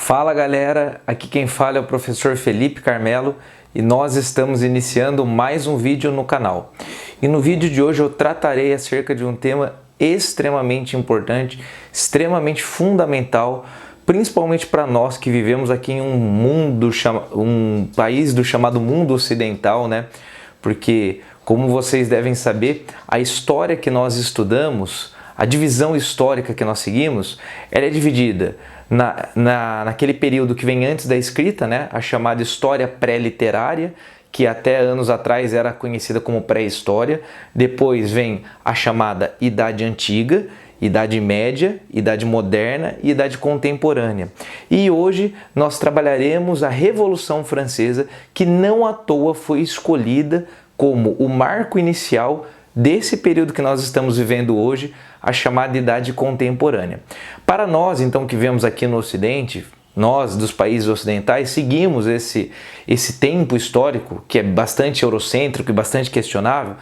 Fala galera, aqui quem fala é o professor Felipe Carmelo e nós estamos iniciando mais um vídeo no canal. E no vídeo de hoje eu tratarei acerca de um tema extremamente importante, extremamente fundamental, principalmente para nós que vivemos aqui em um país do chamado mundo ocidental, né? Porque, como vocês devem saber, a história que nós estudamos, a divisão histórica que nós seguimos, ela é dividida naquele período que vem antes da escrita, né? A chamada história pré-literária, que até anos atrás era conhecida como pré-história. Depois vem a chamada Idade Antiga, Idade Média, Idade Moderna e Idade Contemporânea. E hoje nós trabalharemos a Revolução Francesa, que não à toa foi escolhida como o marco inicial desse período que nós estamos vivendo hoje, a chamada Idade Contemporânea. Para nós, então, que vivemos aqui no Ocidente, nós dos países ocidentais, seguimos esse tempo histórico, que é bastante eurocêntrico e bastante questionável,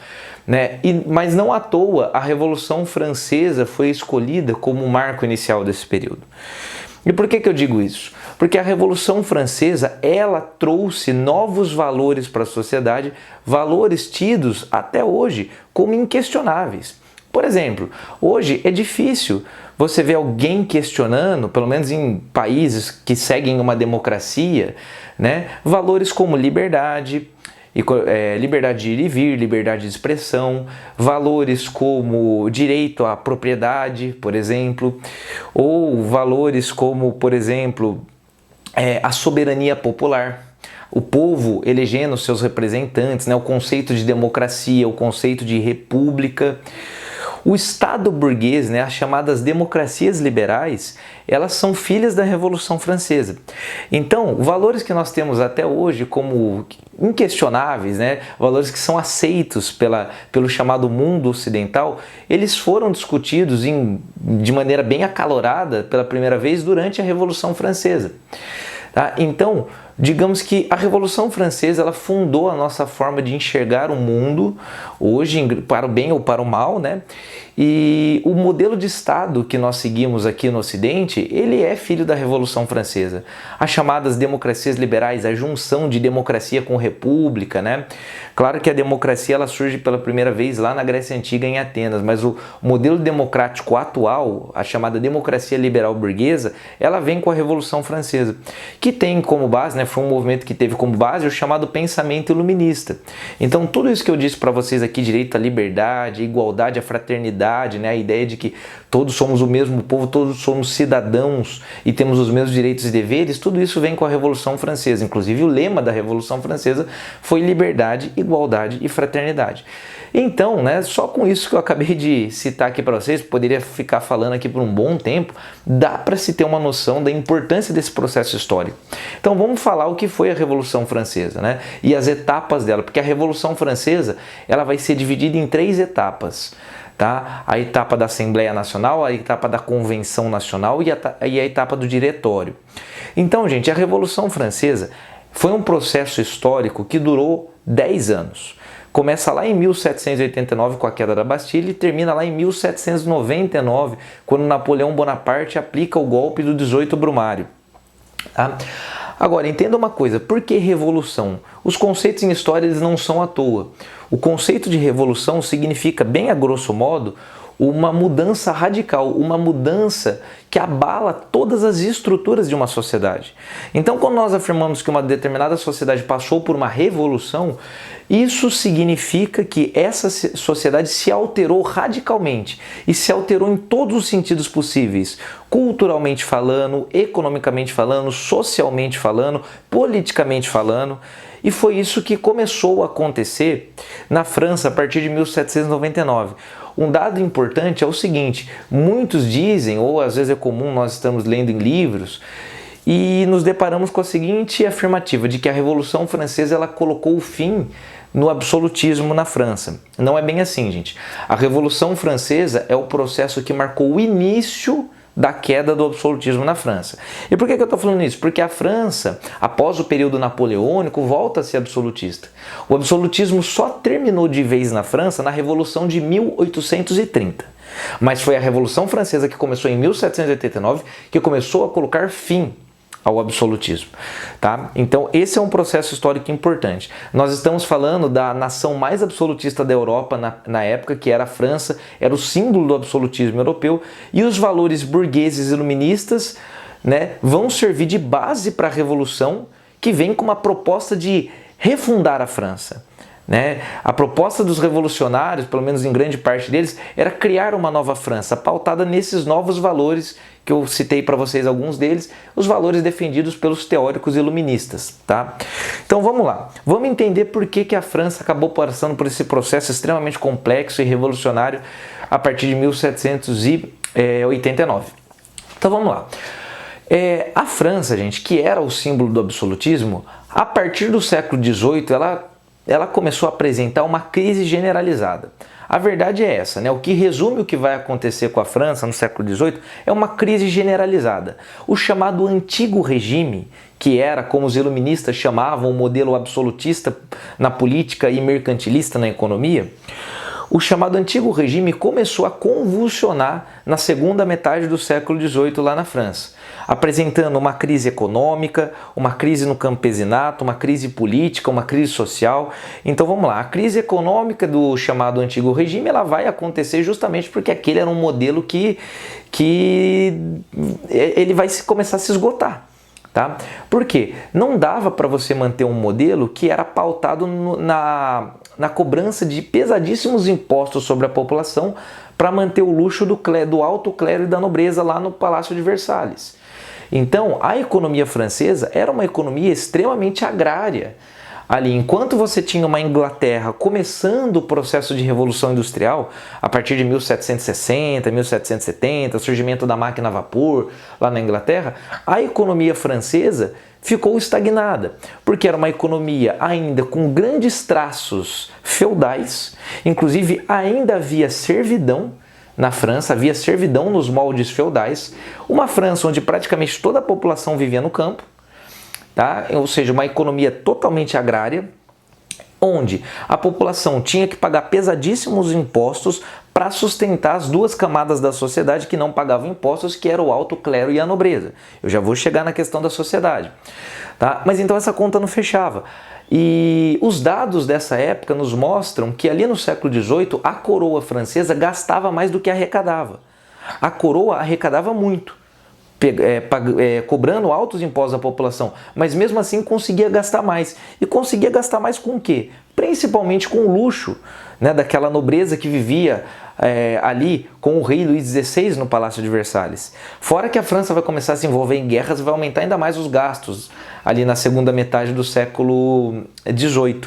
né? Mas não à toa a Revolução Francesa foi escolhida como o marco inicial desse período. E por que eu digo isso? Porque a Revolução Francesa, ela trouxe novos valores para a sociedade, valores tidos até hoje como inquestionáveis. Por exemplo, hoje é difícil você ver alguém questionando, pelo menos em países que seguem uma democracia, né, valores como liberdade, liberdade de ir e vir, liberdade de expressão, valores como direito à propriedade, por exemplo, ou valores como, por exemplo, a soberania popular. O povo elegendo seus representantes, né? O conceito de democracia, o conceito de república. O Estado burguês, né, as chamadas democracias liberais, elas são filhas da Revolução Francesa. Então, valores que nós temos até hoje como inquestionáveis, né, valores que são aceitos pelo chamado mundo ocidental, eles foram discutidos de maneira bem acalorada pela primeira vez durante a Revolução Francesa. Tá? Então, digamos que a Revolução Francesa ela fundou a nossa forma de enxergar o mundo, hoje para o bem ou para o mal, né? E o modelo de Estado que nós seguimos aqui no Ocidente, ele é filho da Revolução Francesa. As chamadas democracias liberais, a junção de democracia com república, né? Claro que a democracia ela surge pela primeira vez lá na Grécia Antiga, em Atenas, mas o modelo democrático atual, a chamada democracia liberal burguesa, ela vem com a Revolução Francesa, que tem como base, né, foi um movimento que teve como base o chamado pensamento iluminista. Então tudo isso que eu disse para vocês aqui, direito à liberdade, igualdade, à fraternidade, né, a ideia de que todos somos o mesmo povo, todos somos cidadãos e temos os mesmos direitos e deveres, tudo isso vem com a Revolução Francesa. Inclusive o lema da Revolução Francesa foi liberdade, igualdade e fraternidade. Então, né, só com isso que eu acabei de citar aqui para vocês, poderia ficar falando aqui por um bom tempo, dá para se ter uma noção da importância desse processo histórico. Então vamos falar o que foi a Revolução Francesa, né, e as etapas dela, porque a Revolução Francesa ela vai ser dividida em 3 etapas. Tá? A etapa da Assembleia Nacional, a etapa da Convenção Nacional e a etapa do Diretório. Então, gente, a Revolução Francesa foi um processo histórico que durou 10 anos. Começa lá em 1789 com a queda da Bastilha e termina lá em 1799, quando Napoleão Bonaparte aplica o golpe do 18 Brumário. Tá? Agora, entenda uma coisa, por que revolução? Os conceitos em história eles não são à toa. O conceito de revolução significa, bem a grosso modo, uma mudança radical, uma mudança que abala todas as estruturas de uma sociedade. Então, quando nós afirmamos que uma determinada sociedade passou por uma revolução, isso significa que essa sociedade se alterou radicalmente e se alterou em todos os sentidos possíveis, culturalmente falando, economicamente falando, socialmente falando, politicamente falando. E foi isso que começou a acontecer na França a partir de 1799. Um dado importante é o seguinte, muitos dizem, ou às vezes é comum, nós estamos lendo em livros, e nos deparamos com a seguinte afirmativa, de que a Revolução Francesa ela colocou o fim no absolutismo na França. Não é bem assim, gente. A Revolução Francesa é o processo que marcou o início da queda do absolutismo na França. E por que eu estou falando isso? Porque a França, após o período napoleônico, volta a ser absolutista. O absolutismo só terminou de vez na França na Revolução de 1830. Mas foi a Revolução Francesa que começou em 1789 que começou a colocar fim ao absolutismo, tá? Então esse é um processo histórico importante. Nós estamos falando da nação mais absolutista da Europa na época, que era a França, era o símbolo do absolutismo europeu, e os valores burgueses iluministas, né, vão servir de base para a revolução que vem com uma proposta de refundar a França. Né? A proposta dos revolucionários, pelo menos em grande parte deles, era criar uma nova França, pautada nesses novos valores que eu citei para vocês, alguns deles, os valores defendidos pelos teóricos iluministas. Tá? Então vamos lá, vamos entender por que a França acabou passando por esse processo extremamente complexo e revolucionário a partir de 1789. Então vamos lá. A França, gente, que era o símbolo do absolutismo, a partir do século XVIII, ela começou a apresentar uma crise generalizada. A verdade é essa, né? O que resume o que vai acontecer com a França no século XVIII é uma crise generalizada. O chamado antigo regime, que era, como os iluministas chamavam, o modelo absolutista na política e mercantilista na economia, o chamado antigo regime começou a convulsionar na segunda metade do século XVIII lá na França, apresentando uma crise econômica, uma crise no campesinato, uma crise política, uma crise social. Então vamos lá, a crise econômica do chamado antigo regime ela vai acontecer justamente porque aquele era um modelo que ele vai começar a se esgotar. Tá? Por quê? Não dava para você manter um modelo que era pautado na cobrança de pesadíssimos impostos sobre a população para manter o luxo do alto clero e da nobreza lá no Palácio de Versalhes. Então, a economia francesa era uma economia extremamente agrária. Ali, enquanto você tinha uma Inglaterra começando o processo de revolução industrial, a partir de 1760, 1770, surgimento da máquina a vapor lá na Inglaterra, a economia francesa ficou estagnada, porque era uma economia ainda com grandes traços feudais, inclusive ainda havia servidão na França, havia servidão nos moldes feudais, uma França onde praticamente toda a população vivia no campo, tá? Ou seja, uma economia totalmente agrária, onde a população tinha que pagar pesadíssimos impostos para sustentar as duas camadas da sociedade que não pagavam impostos, que era o alto clero e a nobreza. Eu já vou chegar na questão da sociedade. Tá? Mas então essa conta não fechava. E os dados dessa época nos mostram que ali no século XVIII a coroa francesa gastava mais do que arrecadava. A coroa arrecadava muito, cobrando altos impostos à população, mas mesmo assim conseguia gastar mais. E conseguia gastar mais com o quê? Principalmente com o luxo, né, daquela nobreza que vivia ali com o rei Luís XVI no Palácio de Versalhes. Fora que a França vai começar a se envolver em guerras e vai aumentar ainda mais os gastos ali na segunda metade do século XVIII.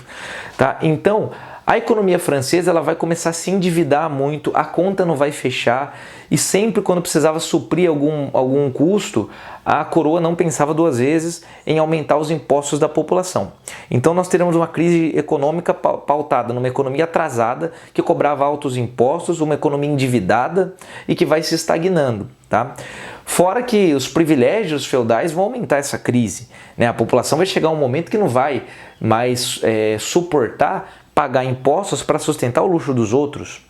Tá? Então, a economia francesa ela vai começar a se endividar muito, a conta não vai fechar e sempre quando precisava suprir algum custo, a coroa não pensava duas vezes em aumentar os impostos da população. Então nós teremos uma crise econômica pautada numa economia atrasada que cobrava altos impostos, uma economia endividada e que vai se estagnando. Tá? Fora que os privilégios feudais vão aumentar essa crise, né? A população vai chegar a um momento que não vai mais suportar pagar impostos para sustentar o luxo dos outros,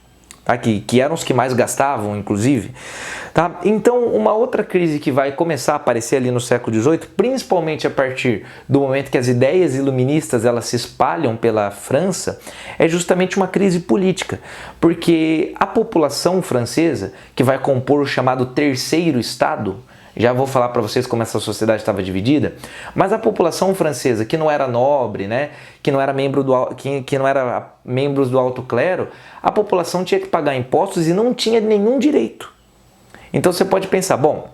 tá? que eram os que mais gastavam, inclusive. Tá? Então, uma outra crise que vai começar a aparecer ali no século XVIII, principalmente a partir do momento que as ideias iluministas elas se espalham pela França, é justamente uma crise política, porque a população francesa, que vai compor o chamado Terceiro Estado, já vou falar para vocês como essa sociedade estava dividida, mas a população francesa que não era nobre, né, que não era membros do alto clero, a população tinha que pagar impostos e não tinha nenhum direito. Então você pode pensar, bom,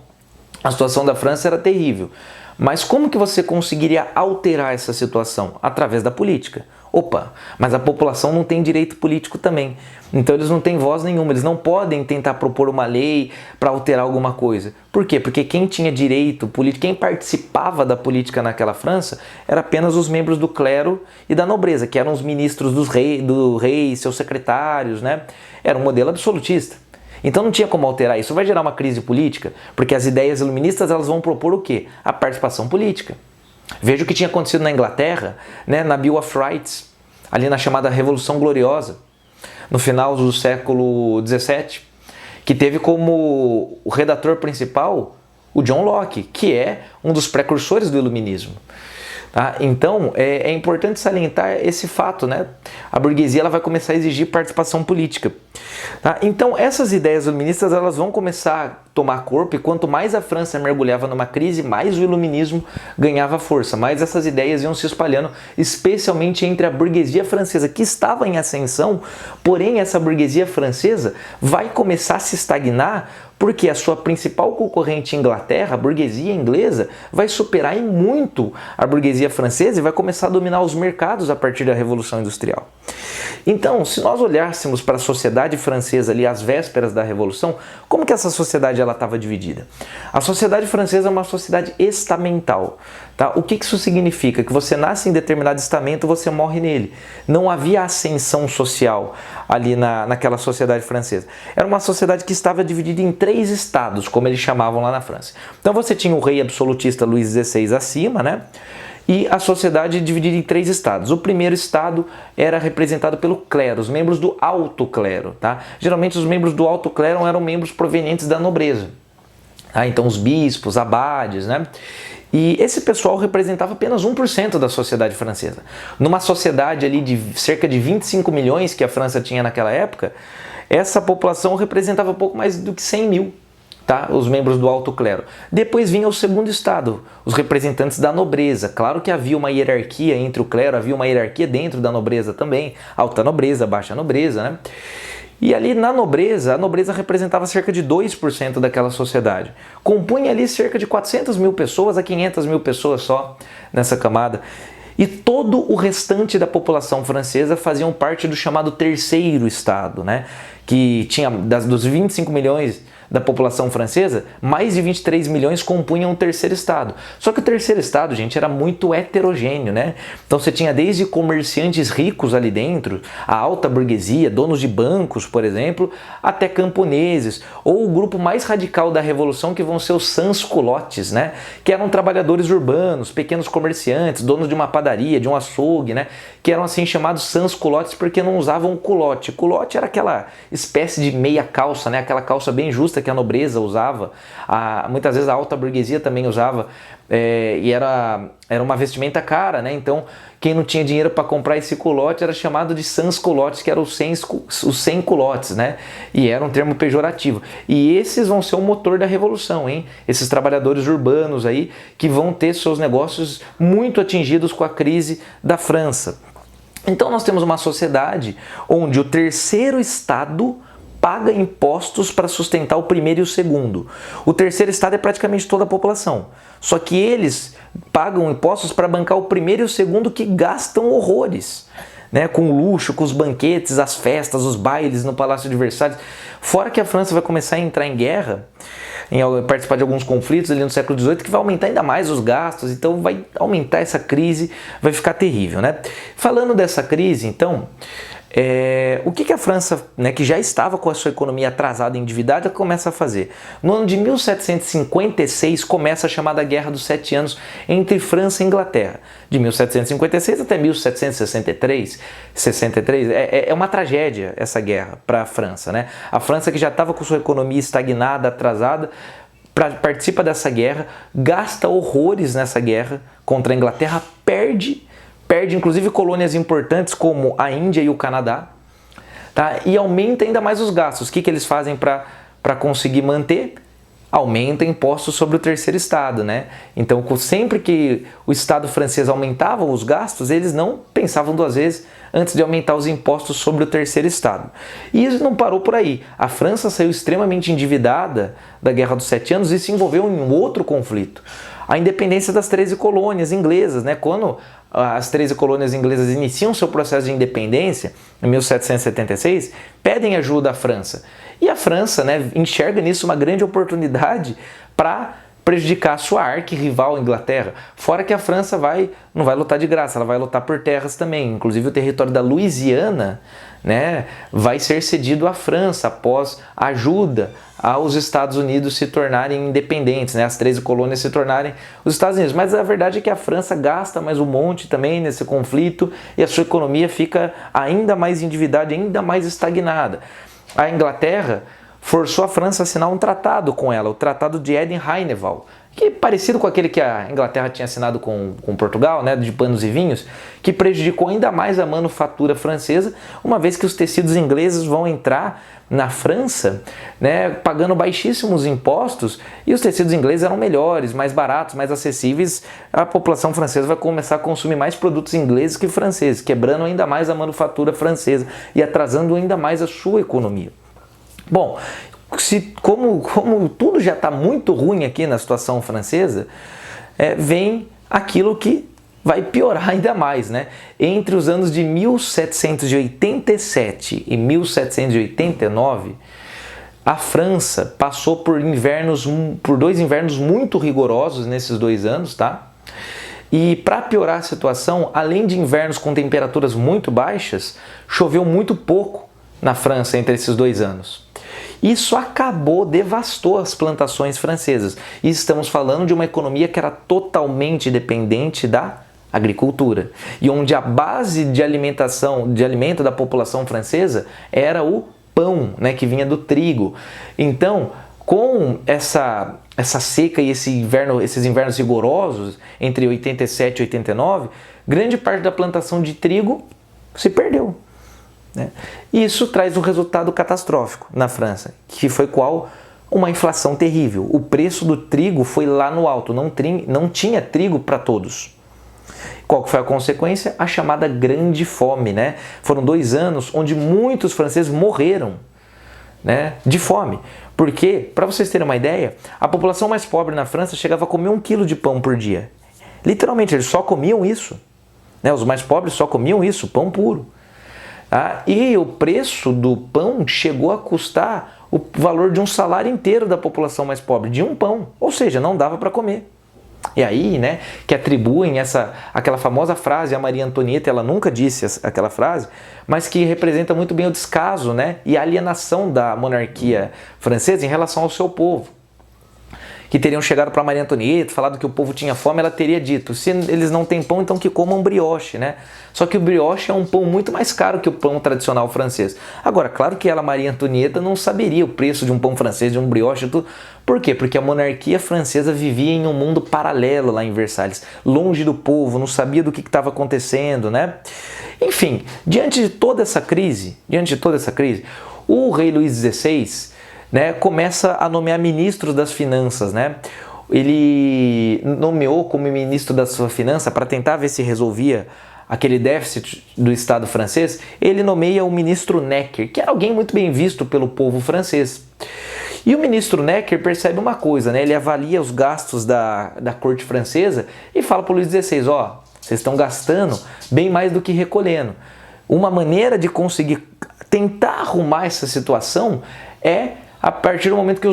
a situação da França era terrível, mas como que você conseguiria alterar essa situação? Através da política. Opa, mas a população não tem direito político também. Então eles não têm voz nenhuma, eles não podem tentar propor uma lei para alterar alguma coisa. Por quê? Porque quem tinha direito político, quem participava da política naquela França, era apenas os membros do clero e da nobreza, que eram os ministros do rei, seus secretários, né? Era um modelo absolutista. Então não tinha como alterar isso. Vai gerar uma crise política, porque as ideias iluministas elas vão propor o quê? A participação política. Veja o que tinha acontecido na Inglaterra, né, na Bill of Rights, ali na chamada Revolução Gloriosa, no final do século XVII, que teve como o redator principal O John Locke, que é um dos precursores do iluminismo. Tá? Então, é importante salientar esse fato, né? A burguesia ela vai começar a exigir participação política. Tá? Então, essas ideias iluministas elas vão começar a tomar corpo, e quanto mais a França mergulhava numa crise, mais o iluminismo ganhava força, mais essas ideias iam se espalhando, especialmente entre a burguesia francesa, que estava em ascensão, porém essa burguesia francesa vai começar a se estagnar, porque a sua principal concorrente, Inglaterra, a burguesia inglesa, vai superar em muito a burguesia francesa e vai começar a dominar os mercados a partir da Revolução Industrial. Então, se nós olhássemos para a sociedade francesa ali às vésperas da Revolução, como que essa sociedade estava dividida? A sociedade francesa é uma sociedade estamental. Tá? O que isso significa? Que você nasce em determinado estamento, você morre nele. Não havia ascensão social ali naquela sociedade francesa. Era uma sociedade que estava dividida em 3 estados, como eles chamavam lá na França. Então você tinha o rei absolutista Luís XVI acima, né? E a sociedade dividida em 3 estados. O primeiro estado era representado pelo clero, os membros do alto clero. Tá? Geralmente os membros do alto clero eram membros provenientes da nobreza. Tá? Então os bispos, abades, né? E esse pessoal representava apenas 1% da sociedade francesa. Numa sociedade ali de cerca de 25 milhões que a França tinha naquela época, essa população representava pouco mais do que 100 mil. Tá? Os membros do alto clero. Depois vinha o segundo estado, os representantes da nobreza. Claro que havia uma hierarquia entre o clero, havia uma hierarquia dentro da nobreza também, alta nobreza, baixa nobreza, né? E ali na nobreza, a nobreza representava cerca de 2% daquela sociedade. Compunha ali cerca de 400 mil pessoas a 500 mil pessoas só nessa camada. E todo o restante da população francesa faziam parte do chamado terceiro estado, né? Que tinha, dos 25 milhões da população francesa, mais de 23 milhões compunham o terceiro estado. Só que o terceiro estado, gente, era muito heterogêneo, né? Então você tinha desde comerciantes ricos ali dentro, a alta burguesia, donos de bancos, por exemplo, até camponeses, ou o grupo mais radical da revolução que vão ser os sans-culottes, né? Que eram trabalhadores urbanos, pequenos comerciantes, donos de uma padaria, de um açougue, né? Que eram assim chamados sans-culottes porque não usavam culote. Culote era aquela espécie de meia calça, né? Aquela calça bem justa que a nobreza usava, muitas vezes a alta burguesia também usava, e era uma vestimenta cara, né? Então quem não tinha dinheiro para comprar esse culote era chamado de sans-culottes, que eram os 100 culottes, né? E era um termo pejorativo. E esses vão ser o motor da revolução, hein? Esses trabalhadores urbanos aí que vão ter seus negócios muito atingidos com a crise da França. Então nós temos uma sociedade onde o terceiro estado paga impostos para sustentar o primeiro e o segundo. O terceiro estado é praticamente toda a população. Só que eles pagam impostos para bancar o primeiro e o segundo, que gastam horrores, né? Com o luxo, com os banquetes, as festas, os bailes no Palácio de Versalhes. Fora que a França vai começar a entrar em guerra, participar de alguns conflitos ali no século XVIII, que vai aumentar ainda mais os gastos, então vai aumentar essa crise, vai ficar terrível, né? Falando dessa crise, então, o que a França, né, que já estava com a sua economia atrasada e endividada, começa a fazer? No ano de 1756 começa a chamada Guerra dos 7 Anos entre França e Inglaterra. De 1756 até 1763, é uma tragédia essa guerra para a França, né? A França, que já estava com sua economia estagnada, atrasada, participa dessa guerra, gasta horrores nessa guerra contra a Inglaterra, perde inclusive colônias importantes como a Índia e o Canadá, tá? E aumenta ainda mais os gastos. O que eles fazem para conseguir manter? Aumenta impostos sobre o terceiro estado, né? Então, sempre que o estado francês aumentava os gastos, eles não pensavam 2 vezes antes de aumentar os impostos sobre o terceiro estado. E isso não parou por aí. A França saiu extremamente endividada da Guerra dos 7 Anos e se envolveu em um outro conflito. A independência das 13 colônias inglesas, né? Quando as 13 colônias inglesas iniciam seu processo de independência, em 1776, pedem ajuda à França. E a França, né, enxerga nisso uma grande oportunidade para prejudicar a sua arquirrival Inglaterra. Fora que a França não vai lutar de graça, ela vai lutar por terras também. Inclusive o território da Louisiana, né, vai ser cedido à França após ajuda aos Estados Unidos se tornarem independentes, né, as 13 colônias se tornarem os Estados Unidos. Mas a verdade é que a França gasta mais um monte também nesse conflito e a sua economia fica ainda mais endividada, ainda mais estagnada. A Inglaterra forçou a França a assinar um tratado com ela, o Tratado de Eden-Heinewald, que é parecido com aquele que a Inglaterra tinha assinado com Portugal, né, de panos e vinhos, que prejudicou ainda mais a manufatura francesa, uma vez que os tecidos ingleses vão entrar na França, né, pagando baixíssimos impostos, e os tecidos ingleses eram melhores, mais baratos, mais acessíveis. A população francesa vai começar a consumir mais produtos ingleses que franceses, quebrando ainda mais a manufatura francesa e atrasando ainda mais a sua economia. Bom, como tudo já está muito ruim aqui na situação francesa, vem aquilo que vai piorar ainda mais, né? Entre os anos de 1787 e 1789, a França passou por dois invernos muito rigorosos nesses 2 anos, tá? E para piorar a situação, além de invernos com temperaturas muito baixas, choveu muito pouco na França entre esses 2 anos. Isso devastou as plantações francesas. E estamos falando de uma economia que era totalmente dependente da agricultura. E onde a base de alimento da população francesa era o pão, né, que vinha do trigo. Então, com essa seca e esses invernos rigorosos entre 87 e 89, grande parte da plantação de trigo se perdeu. Né? E isso traz um resultado catastrófico na França, que foi qual? Uma inflação terrível. O preço do trigo foi lá no alto, não tinha trigo para todos. Qual que foi a consequência? A chamada Grande Fome. Né? Foram 2 anos onde muitos franceses morreram, né, de fome. Porque, para vocês terem uma ideia, a população mais pobre na França chegava a comer 1 quilo de pão por dia. Literalmente, eles só comiam isso. Né? Os mais pobres só comiam isso, pão puro. E o preço do pão chegou a custar o valor de um salário inteiro da população mais pobre, de um pão, ou seja, não dava para comer. E aí, né, que atribuem aquela famosa frase, a Maria Antonieta, ela nunca disse aquela frase, mas que representa muito bem o descaso, né, e a alienação da monarquia francesa em relação ao seu povo. Que teriam chegado para Maria Antonieta, falado que o povo tinha fome, ela teria dito, se eles não têm pão, então que comam brioche, né? Só que o brioche é um pão muito mais caro que o pão tradicional francês. Agora, claro que ela, Maria Antonieta, não saberia o preço de um pão francês, de um brioche e tudo. Por quê? Porque a monarquia francesa vivia em um mundo paralelo lá em Versalhes, longe do povo, não sabia do que estava acontecendo, né? Enfim, diante de toda essa crise, o rei Luís XVI, né, começa a nomear ministros das finanças, né? Ele nomeou como ministro da sua finança, para tentar ver se resolvia aquele déficit do Estado francês, ele nomeia o ministro Necker, que era alguém muito bem visto pelo povo francês. E o ministro Necker percebe uma coisa, né? Ele avalia os gastos da corte francesa e fala para o Luís XVI, vocês estão gastando bem mais do que recolhendo. Uma maneira de conseguir tentar arrumar essa situação é a partir do momento que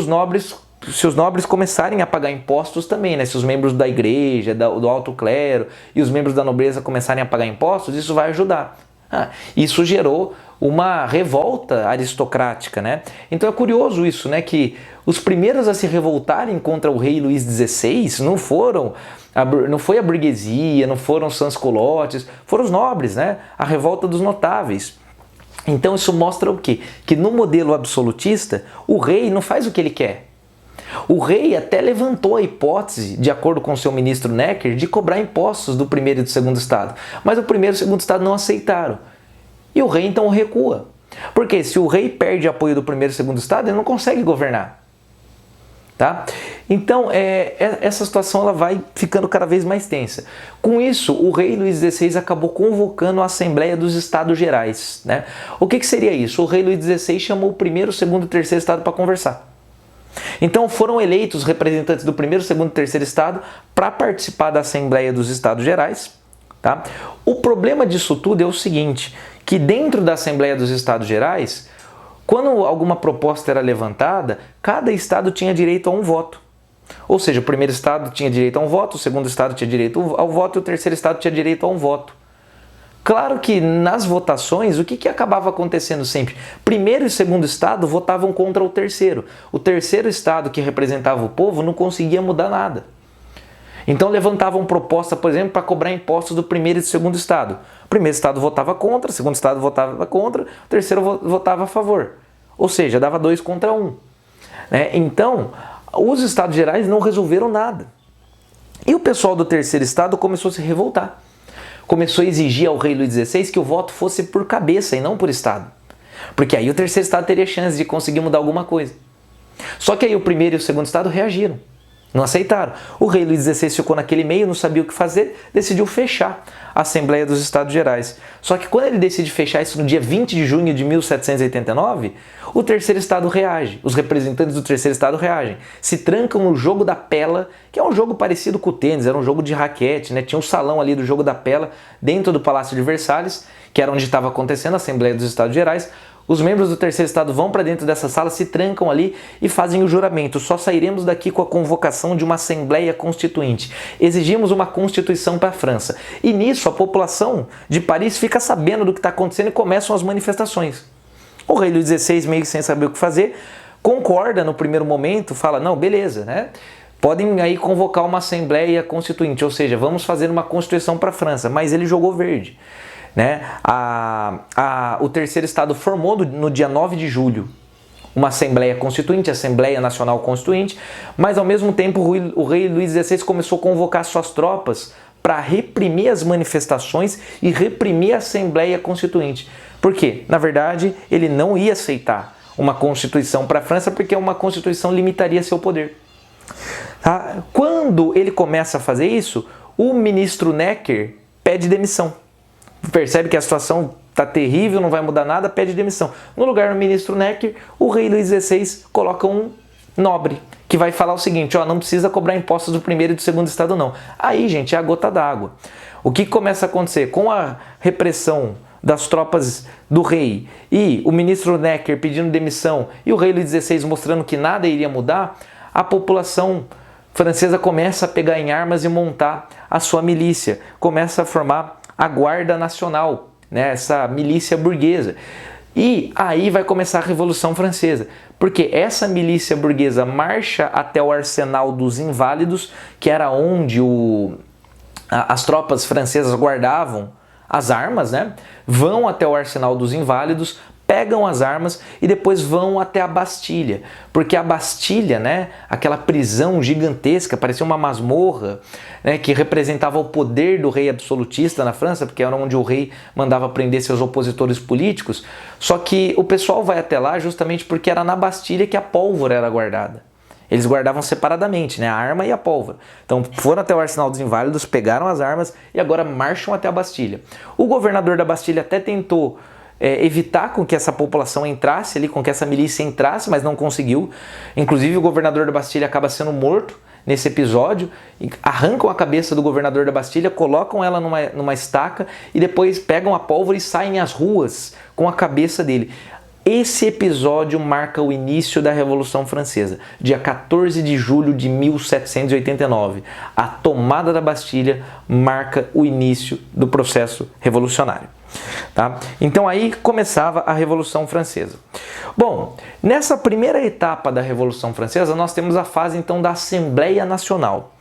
se os nobres começarem a pagar impostos também, né? Se os membros da igreja, do alto clero e os membros da nobreza começarem a pagar impostos, isso vai ajudar. Isso gerou uma revolta aristocrática, né? Então é curioso isso, né? Que os primeiros a se revoltarem contra o rei Luís XVI não foi a burguesia, não foram os sans-culottes, foram os nobres, né? A revolta dos notáveis. Então isso mostra o quê? Que no modelo absolutista, o rei não faz o que ele quer. O rei até levantou a hipótese, de acordo com o seu ministro Necker, de cobrar impostos do primeiro e do segundo estado. Mas o primeiro e o segundo estado não aceitaram. E o rei então recua. Porque se o rei perde apoio do primeiro e segundo estado, ele não consegue governar. Tá? Então, essa situação ela vai ficando cada vez mais tensa. Com isso, o rei Luís XVI acabou convocando a Assembleia dos Estados Gerais. Né? O que seria isso? O rei Luís XVI chamou o primeiro, segundo e terceiro estado para conversar. Então foram eleitos representantes do primeiro, segundo e terceiro estado para participar da Assembleia dos Estados Gerais. Tá? O problema disso tudo é o seguinte, que dentro da Assembleia dos Estados Gerais, quando alguma proposta era levantada, cada estado tinha direito a um voto. Ou seja, o primeiro estado tinha direito a um voto, o segundo estado tinha direito ao voto e o terceiro estado tinha direito a um voto. Claro que nas votações, o que acabava acontecendo sempre? Primeiro e segundo estado votavam contra o terceiro. O terceiro estado, que representava o povo, não conseguia mudar nada. Então levantavam proposta, por exemplo, para cobrar impostos do primeiro e do segundo estado. O primeiro estado votava contra, o segundo estado votava contra, o terceiro votava a favor. ou seja, dava 2 contra 1. Né? Então, os Estados Gerais não resolveram nada. E o pessoal do terceiro estado começou a se revoltar. Começou a exigir ao rei Luís XVI que o voto fosse por cabeça e não por estado. Porque aí o terceiro estado teria chance de conseguir mudar alguma coisa. Só que aí o primeiro e o segundo estado reagiram. Não aceitaram. O rei Luís XVI ficou naquele meio, não sabia o que fazer, decidiu fechar a Assembleia dos Estados Gerais. Só que quando ele decide fechar isso no dia 20 de junho de 1789, o terceiro estado reage. Os representantes do terceiro estado reagem. Se trancam no jogo da pela, que é um jogo parecido com o tênis, era um jogo de raquete, né? Tinha um salão ali do jogo da pela dentro do Palácio de Versalhes, que era onde estava acontecendo a Assembleia dos Estados Gerais. Os membros do terceiro estado vão para dentro dessa sala, se trancam ali e fazem o juramento. Só sairemos daqui com a convocação de uma Assembleia Constituinte. Exigimos uma Constituição para a França. E nisso a população de Paris fica sabendo do que está acontecendo e começam as manifestações. O rei Luís XVI, meio sem saber o que fazer, concorda no primeiro momento, fala, não, beleza, né? Podem aí convocar uma Assembleia Constituinte, ou seja, vamos fazer uma Constituição para a França, mas ele jogou verde. Né? O terceiro estado formou no dia 9 de julho uma Assembleia Constituinte, Assembleia Nacional Constituinte, mas ao mesmo tempo o rei Luís XVI começou a convocar suas tropas para reprimir as manifestações e reprimir a Assembleia Constituinte. Por quê? Na verdade, ele não ia aceitar uma Constituição para a França porque uma Constituição limitaria seu poder. Tá? Quando ele começa a fazer isso, o ministro Necker pede demissão. Percebe que a situação está terrível, não vai mudar nada, pede demissão. No lugar do ministro Necker, o rei Luís XVI coloca um nobre, que vai falar o seguinte, ó, não precisa cobrar impostos do primeiro e do segundo estado não. Aí, gente, é a gota d'água. O que começa a acontecer? Com a repressão das tropas do rei e o ministro Necker pedindo demissão e o rei Luís XVI mostrando que nada iria mudar, a população francesa começa a pegar em armas e montar a sua milícia, começa a formar a Guarda Nacional, né, essa milícia burguesa. E aí vai começar a Revolução Francesa, porque essa milícia burguesa marcha até o Arsenal dos Inválidos, que era onde as tropas francesas guardavam as armas, né? Vão até o Arsenal dos Inválidos, pegam as armas e depois vão até a Bastilha, porque a Bastilha, né, aquela prisão gigantesca, parecia uma masmorra, né, que representava o poder do rei absolutista na França, porque era onde o rei mandava prender seus opositores políticos, só que o pessoal vai até lá justamente porque era na Bastilha que a pólvora era guardada. Eles guardavam separadamente, né, a arma e a pólvora. Então foram até o Arsenal dos Inválidos, pegaram as armas e agora marcham até a Bastilha. O governador da Bastilha até tentou evitar com que essa população entrasse ali, com que essa milícia entrasse, mas não conseguiu. Inclusive o governador da Bastilha acaba sendo morto nesse episódio, arrancam a cabeça do governador da Bastilha, colocam ela numa estaca e depois pegam a pólvora e saem às ruas com a cabeça dele. Esse episódio marca o início da Revolução Francesa, dia 14 de julho de 1789. A tomada da Bastilha marca o início do processo revolucionário. Tá? Então aí começava a Revolução Francesa. Bom, nessa primeira etapa da Revolução Francesa, nós temos a fase então da Assembleia Nacional,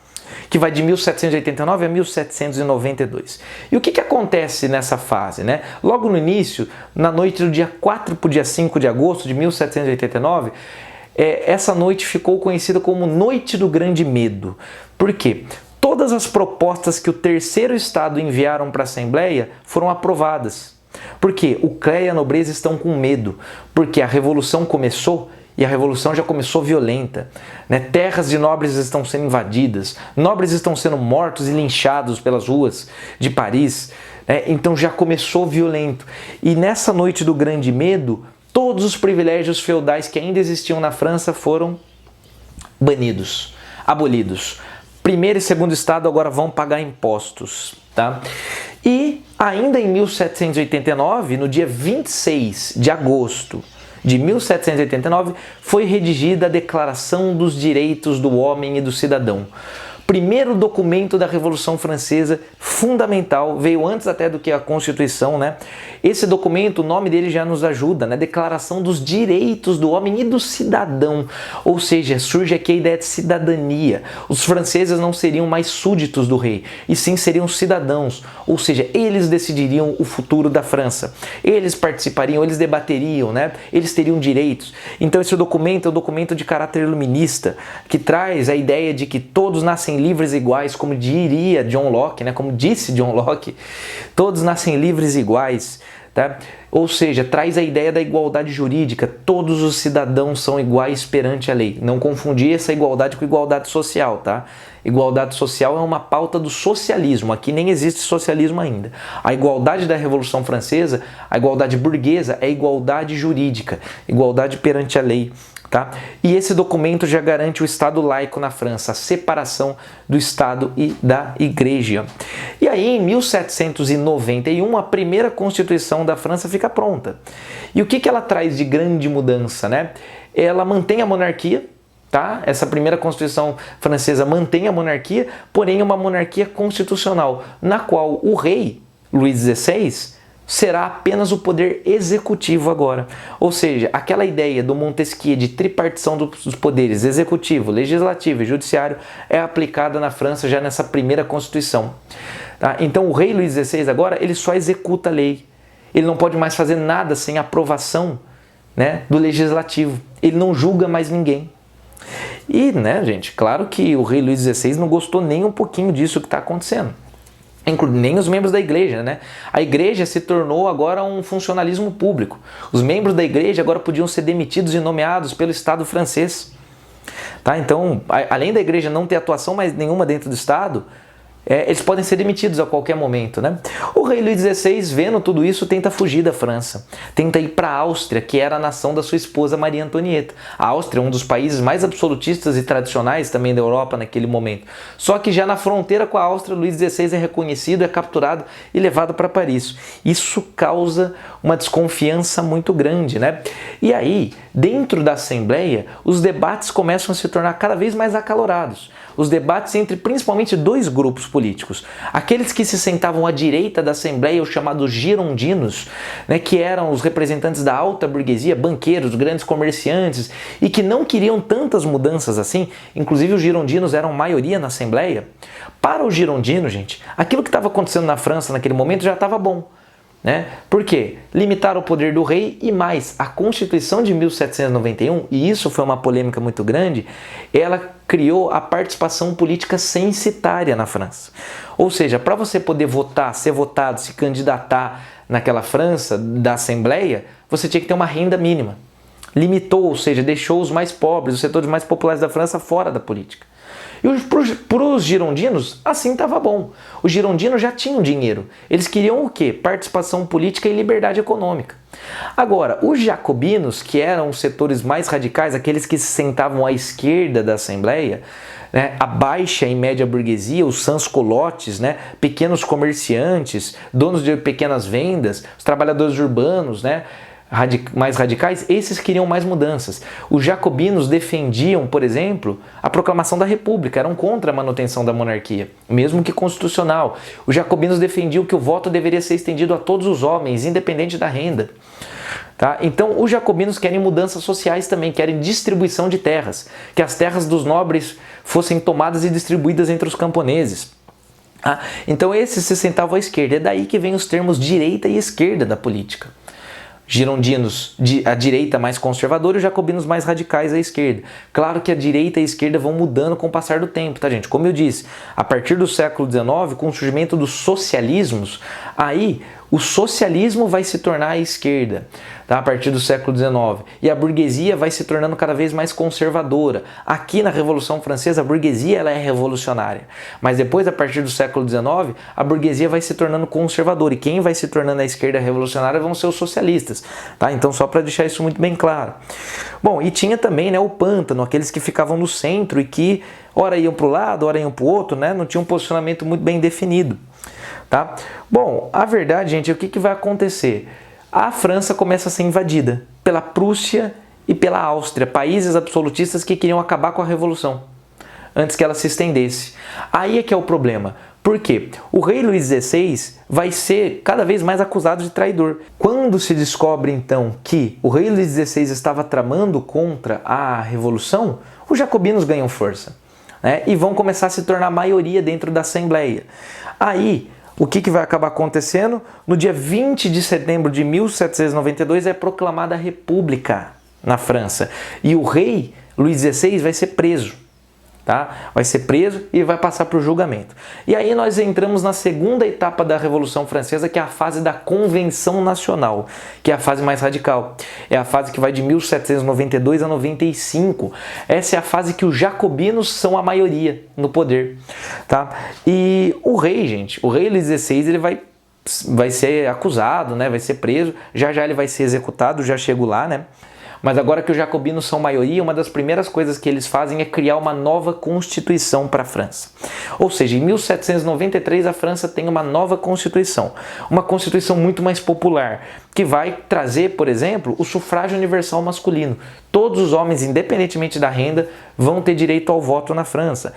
que vai de 1789 a 1792. E o que acontece nessa fase, né? Logo no início, na noite do dia 4 para o dia 5 de agosto de 1789, essa noite ficou conhecida como Noite do Grande Medo. Por quê? Todas as propostas que o terceiro estado enviaram para a Assembleia foram aprovadas. Porque o clero e a nobreza estão com medo, porque a Revolução começou e a Revolução já começou violenta. Né? Terras de nobres estão sendo invadidas, nobres estão sendo mortos e linchados pelas ruas de Paris. Né? Então já começou violento. E nessa noite do grande medo, todos os privilégios feudais que ainda existiam na França foram banidos, abolidos. Primeiro e segundo estado agora vão pagar impostos. Tá? E ainda em 1789, no dia 26 de agosto de 1789, foi redigida a Declaração dos Direitos do Homem e do Cidadão. Primeiro documento da Revolução Francesa, fundamental, veio antes até do que a Constituição, né? Esse documento, o nome dele já nos ajuda, né? Declaração dos Direitos do Homem e do Cidadão. Ou seja, surge aqui a ideia de cidadania. Os franceses não seriam mais súditos do rei, e sim seriam cidadãos. Ou seja, eles decidiriam o futuro da França. Eles participariam, eles debateriam, né? Eles teriam direitos. Então esse documento é um documento de caráter iluminista, que traz a ideia de que todos nascem livres e iguais, como diria John Locke, né? Como disse John Locke, todos nascem livres e iguais. Tá? Ou seja, traz a ideia da igualdade jurídica, todos os cidadãos são iguais perante a lei. Não confundir essa igualdade com igualdade social, tá? Igualdade social é uma pauta do socialismo, aqui nem existe socialismo ainda. A igualdade da Revolução Francesa, a igualdade burguesa é igualdade jurídica, igualdade perante a lei. Tá? E esse documento já garante o Estado laico na França, a separação do Estado e da Igreja. E aí, em 1791, a primeira Constituição da França fica pronta. E o que ela traz de grande mudança, né? Ela mantém a monarquia, tá? Essa primeira Constituição francesa mantém a monarquia, porém uma monarquia constitucional, na qual o rei, Luís XVI, será apenas o poder executivo agora. Ou seja, aquela ideia do Montesquieu de tripartição dos poderes, executivo, legislativo e judiciário, é aplicada na França já nessa primeira Constituição. Tá? Então o rei Luís XVI agora, ele só executa a lei. Ele não pode mais fazer nada sem aprovação, né, do legislativo. Ele não julga mais ninguém. E, né, gente, claro que o rei Luís XVI não gostou nem um pouquinho disso que está acontecendo. Nem os membros da igreja, né? A igreja se tornou agora um funcionalismo público. Os membros da igreja agora podiam ser demitidos e nomeados pelo Estado francês. Tá? Então, além da igreja não ter atuação mais nenhuma dentro do Estado, eles podem ser demitidos a qualquer momento, né? O rei Luís XVI, vendo tudo isso, tenta fugir da França. Tenta ir para a Áustria, que era a nação da sua esposa Maria Antonieta. A Áustria é um dos países mais absolutistas e tradicionais também da Europa naquele momento. Só que já na fronteira com a Áustria, Luís XVI é reconhecido, é capturado e levado para Paris. Isso causa uma desconfiança muito grande, né? E aí, dentro da Assembleia, os debates começam a se tornar cada vez mais acalorados. Os debates entre principalmente dois grupos políticos. Aqueles que se sentavam à direita da Assembleia, os chamados girondinos, né, que eram os representantes da alta burguesia, banqueiros, grandes comerciantes, e que não queriam tantas mudanças assim, inclusive os girondinos eram maioria na Assembleia. Para os girondinos, gente, aquilo que estava acontecendo na França naquele momento já estava bom. Né? Por quê? Limitaram o poder do rei e mais, a Constituição de 1791, e isso foi uma polêmica muito grande, ela criou a participação política censitária na França. Ou seja, para você poder votar, ser votado, se candidatar naquela França da Assembleia, você tinha que ter uma renda mínima. Limitou, ou seja, deixou os mais pobres, os setores mais populares da França fora da política. E para os girondinos, assim estava bom. Os girondinos já tinham dinheiro. Eles queriam o quê? Participação política e liberdade econômica. Agora, os jacobinos, que eram os setores mais radicais, aqueles que se sentavam à esquerda da Assembleia, né, a baixa e média burguesia, os sans-culottes, né, pequenos comerciantes, donos de pequenas vendas, os trabalhadores urbanos, né, mais radicais, esses queriam mais mudanças. Os jacobinos defendiam, por exemplo, a proclamação da República, eram contra a manutenção da monarquia, mesmo que constitucional. Os jacobinos defendiam que o voto deveria ser estendido a todos os homens, independente da renda. Tá? Então, os jacobinos querem mudanças sociais também, querem distribuição de terras, que as terras dos nobres fossem tomadas e distribuídas entre os camponeses. Então, esses se sentavam à esquerda. É daí que vem os termos direita e esquerda da política. Girondinos à direita mais conservadora e os jacobinos mais radicais à esquerda. Claro que a direita e a esquerda vão mudando com o passar do tempo, tá, gente? Como eu disse, a partir do século XIX, com o surgimento dos socialismos, aí o socialismo vai se tornar a esquerda, tá? A partir do século XIX. E a burguesia vai se tornando cada vez mais conservadora. Aqui na Revolução Francesa, a burguesia ela é revolucionária. Mas depois, a partir do século XIX, a burguesia vai se tornando conservadora. E quem vai se tornando a esquerda revolucionária vão ser os socialistas. Tá? Então, só para deixar isso muito bem claro. Bom, e tinha também, né, o pântano, aqueles que ficavam no centro e que ora iam para o lado, ora iam para o outro, né? Não tinha um posicionamento muito bem definido. Tá? Bom, a verdade, gente, é o que vai acontecer? A França começa a ser invadida pela Prússia e pela Áustria, países absolutistas que queriam acabar com a Revolução. antes que ela se estendesse. Aí é que é o problema. Por quê? O rei Luís XVI vai ser cada vez mais acusado de traidor. Quando se descobre então que o rei Luís XVI estava tramando contra a revolução, os jacobinos ganham força, né? E vão começar a se tornar maioria dentro da Assembleia. Aí, o que vai acabar acontecendo? No dia 20 de setembro de 1792 é proclamada a República na França. E o rei Luís XVI vai ser preso. Tá? Vai ser preso e vai passar por julgamento. E aí nós entramos na segunda etapa da Revolução Francesa, que é a fase da Convenção Nacional, que é a fase mais radical. É a fase que vai de 1792 a 95. Essa é a fase que os jacobinos são a maioria no poder. Tá? E o rei, gente, o rei Luís XVI, ele vai ser acusado, né? Vai ser preso, já ele vai ser executado, já chego lá, né? Mas agora que os jacobinos são maioria, uma das primeiras coisas que eles fazem é criar uma nova constituição para a França. Ou seja, em 1793 a França tem uma nova constituição, uma constituição muito mais popular, que vai trazer, por exemplo, o sufrágio universal masculino. Todos os homens, independentemente da renda, vão ter direito ao voto na França.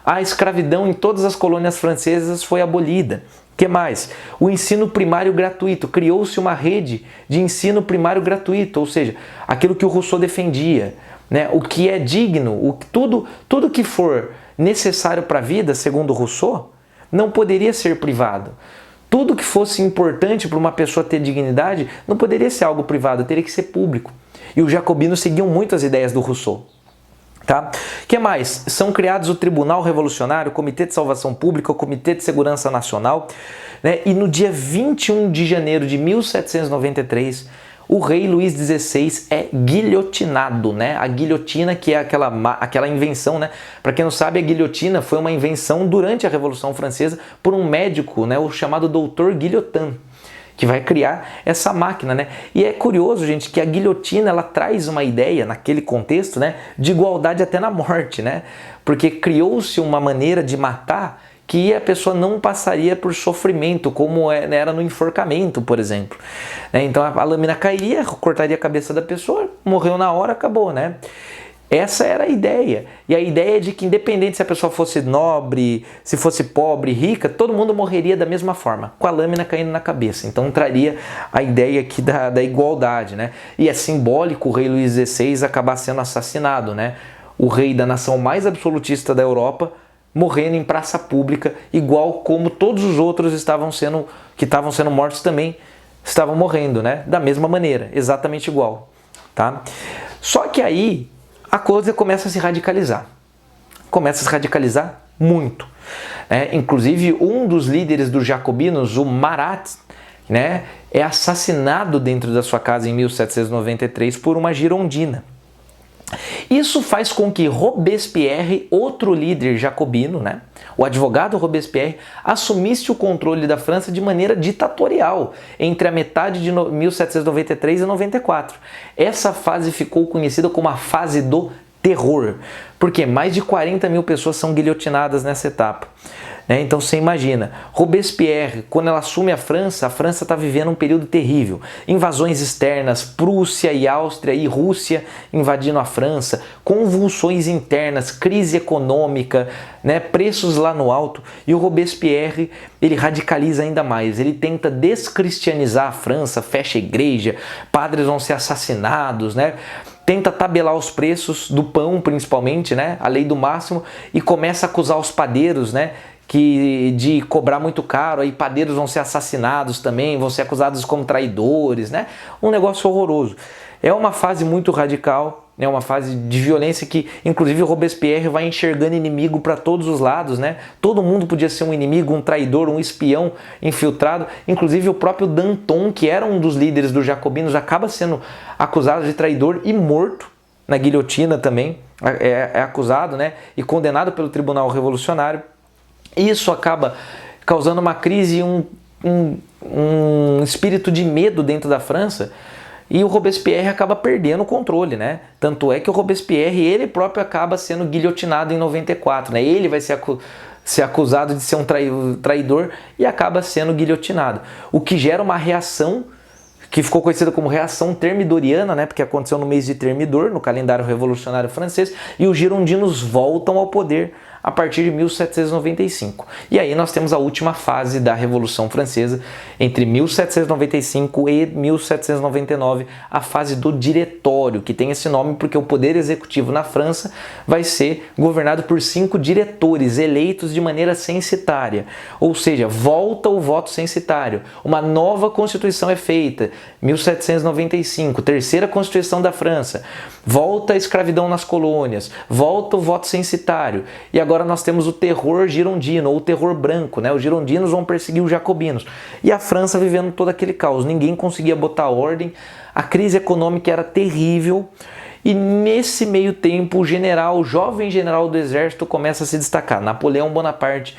A escravidão em todas as colônias francesas foi abolida. O que mais? O ensino primário gratuito. Criou-se uma rede de ensino primário gratuito, ou seja, aquilo que o Rousseau defendia, né? O que é digno, tudo que for necessário para a vida, segundo Rousseau, não poderia ser privado. Tudo que fosse importante para uma pessoa ter dignidade não poderia ser algo privado, teria que ser público. E os jacobinos seguiam muito as ideias do Rousseau. Tá? Que mais? São criados o Tribunal Revolucionário, o Comitê de Salvação Pública, o Comitê de Segurança Nacional, né? E no dia 21 de janeiro de 1793, o rei Luís XVI é guilhotinado, né? A guilhotina, que é aquela invenção, né? Para quem não sabe, a guilhotina foi uma invenção durante a Revolução Francesa por um médico, né? O chamado Doutor Guillotin, que vai criar essa máquina, né? E é curioso, gente, que a guilhotina, ela traz uma ideia, naquele contexto, né, de igualdade até na morte, né? Porque criou-se uma maneira de matar que a pessoa não passaria por sofrimento, como era no enforcamento, por exemplo. Então a lâmina cairia, cortaria a cabeça da pessoa, morreu na hora, acabou, né? Essa era a ideia. E a ideia é de que, independente se a pessoa fosse nobre, se fosse pobre, rica, todo mundo morreria da mesma forma, com a lâmina caindo na cabeça. Então traria a ideia aqui da igualdade, né? E é simbólico o rei Luís XVI acabar sendo assassinado, né? O rei da nação mais absolutista da Europa morrendo em praça pública, igual como todos os outros que estavam sendo mortos também estavam morrendo, né? Da mesma maneira, exatamente igual, tá? Só que aí a coisa começa a se radicalizar. Começa a se radicalizar muito. Inclusive, um dos líderes dos jacobinos, o Marat, né, é assassinado dentro da sua casa em 1793 por uma girondina. Isso faz com que Robespierre, outro líder jacobino, né, o advogado Robespierre, assumisse o controle da França de maneira ditatorial entre a metade de 1793 e 94. Essa fase ficou conhecida como a fase do terror, porque mais de 40 mil pessoas são guilhotinadas nessa etapa. Então você imagina, Robespierre, quando ela assume a França está vivendo um período terrível. Invasões externas, Prússia e Áustria e Rússia invadindo a França, convulsões internas, crise econômica, né, preços lá no alto. E o Robespierre, ele radicaliza ainda mais, ele tenta descristianizar a França, fecha a igreja, padres vão ser assassinados, né? Tenta tabelar os preços do pão, principalmente, né? A lei do máximo, e começa a acusar os padeiros, né? De cobrar muito caro, aí padeiros vão ser assassinados também, vão ser acusados como traidores, né? Um negócio horroroso. É uma fase muito radical, é uma fase de violência que, inclusive, o Robespierre vai enxergando inimigo para todos os lados, né? Todo mundo podia ser um inimigo, um traidor, um espião infiltrado. Inclusive, o próprio Danton, que era um dos líderes dos jacobinos, acaba sendo acusado de traidor e morto na guilhotina também. É acusado, né? E condenado pelo Tribunal Revolucionário. Isso acaba causando uma crise, um espírito de medo dentro da França, e o Robespierre acaba perdendo o controle, né? Tanto é que o Robespierre, ele próprio acaba sendo guilhotinado em 94, né? Ele vai ser acusado de ser um traidor e acaba sendo guilhotinado. O que gera uma reação que ficou conhecida como Reação Termidoriana, né, porque aconteceu no mês de Termidor, no calendário revolucionário francês, e os girondinos voltam ao poder a partir de 1795. E aí nós temos a última fase da Revolução Francesa, entre 1795 e 1799, a fase do Diretório, que tem esse nome porque o poder executivo na França vai ser governado por 5 diretores eleitos de maneira censitária, ou seja, volta o voto censitário. Uma nova Constituição é feita, 1795, terceira Constituição da França, volta a escravidão nas colônias, volta o voto censitário, e agora nós temos o terror girondino, ou o terror branco, né? Os girondinos vão perseguir os jacobinos. E a França vivendo todo aquele caos, ninguém conseguia botar ordem, a crise econômica era terrível, e nesse meio tempo o jovem general do exército começa a se destacar. Napoleão Bonaparte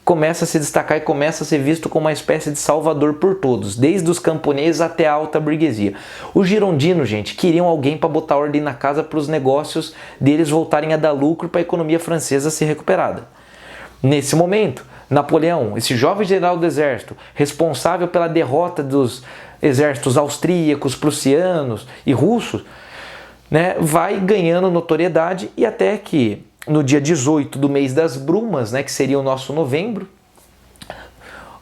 começa a se destacar e começa a ser visto como uma espécie de salvador por todos, desde os camponeses até a alta burguesia. Os girondinos, gente, queriam alguém para botar ordem na casa para os negócios deles voltarem a dar lucro para a economia francesa ser recuperada. Nesse momento, Napoleão, esse jovem general do exército, responsável pela derrota dos exércitos austríacos, prussianos e russos, né, vai ganhando notoriedade e até que no dia 18 do mês das brumas, né, que seria o nosso novembro,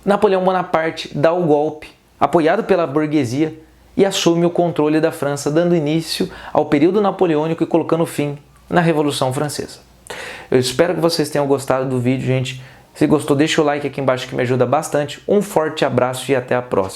Napoleão Bonaparte dá o golpe, apoiado pela burguesia, e assume o controle da França, dando início ao período napoleônico e colocando fim na Revolução Francesa. Eu espero que vocês tenham gostado do vídeo, gente. Se gostou, deixa o like aqui embaixo que me ajuda bastante. Um forte abraço e até a próxima.